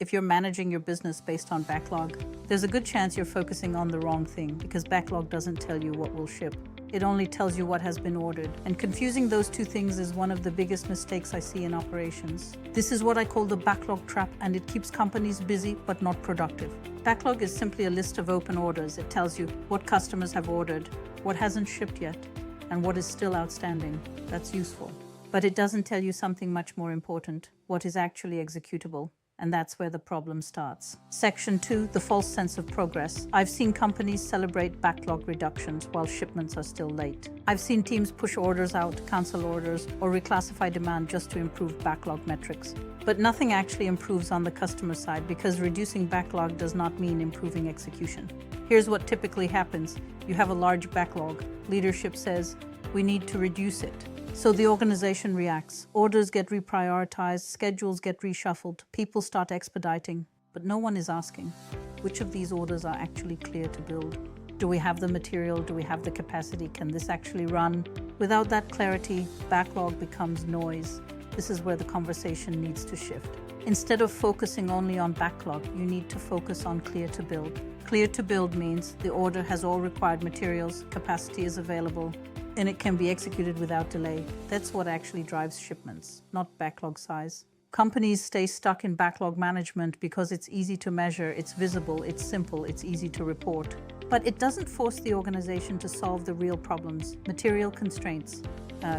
If you're managing your business based on backlog, there's a good chance you're focusing on the wrong thing because backlog doesn't tell you what will ship. It only tells you what has been ordered. And confusing those two things is one of the biggest mistakes I see in operations. This is what I call the backlog trap, and it keeps companies busy but not productive. Backlog is simply a list of open orders. It tells you what customers have ordered, what hasn't shipped yet, and what is still outstanding. That's useful. But it doesn't tell you something much more important, what is actually executable. And that's where the problem starts. Section 2, the false sense of progress. I've seen companies celebrate backlog reductions while shipments are still late. I've seen teams push orders out, cancel orders, or reclassify demand just to improve backlog metrics. But nothing actually improves on the customer side because reducing backlog does not mean improving execution. Here's what typically happens. You have a large backlog. Leadership says, we need to reduce it. So the organization reacts. Orders get reprioritized, schedules get reshuffled, people start expediting, but no one is asking, which of these orders are actually clear to build? Do we have the material? Do we have the capacity? Can this actually run? Without that clarity, backlog becomes noise. This is where the conversation needs to shift. Instead of focusing only on backlog, you need to focus on clear to build. Clear to build means the order has all required materials, capacity is available, and it can be executed without delay. That's what actually drives shipments, not backlog size. Companies stay stuck in backlog management because it's easy to measure, it's visible, it's simple, it's easy to report. But it doesn't force the organization to solve the real problems, material constraints,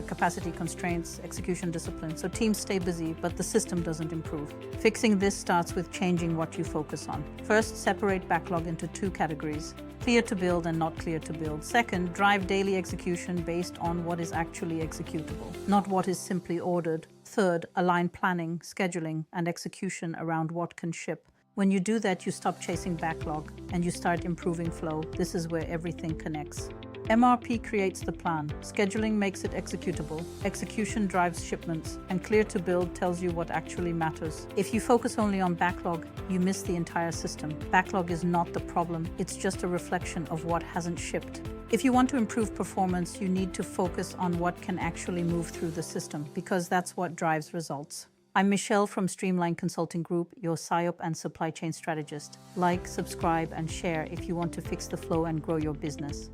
capacity constraints, execution discipline. So teams stay busy, but the system doesn't improve. Fixing this starts with changing what you focus on. First, separate backlog into two categories: clear to build and not clear to build. Second, drive daily execution based on what is actually executable, not what is simply ordered. Third, align planning, scheduling, and execution around what can ship. When you do that, you stop chasing backlog and you start improving flow. This is where everything connects. MRP creates the plan, scheduling makes it executable, execution drives shipments, and clear to build tells you what actually matters. If you focus only on backlog, you miss the entire system. Backlog is not the problem, it's just a reflection of what hasn't shipped. If you want to improve performance, you need to focus on what can actually move through the system, because that's what drives results. I'm Michelle from Streamline Consulting Group, your SIOP and supply chain strategist. Like, subscribe, and share if you want to fix the flow and grow your business.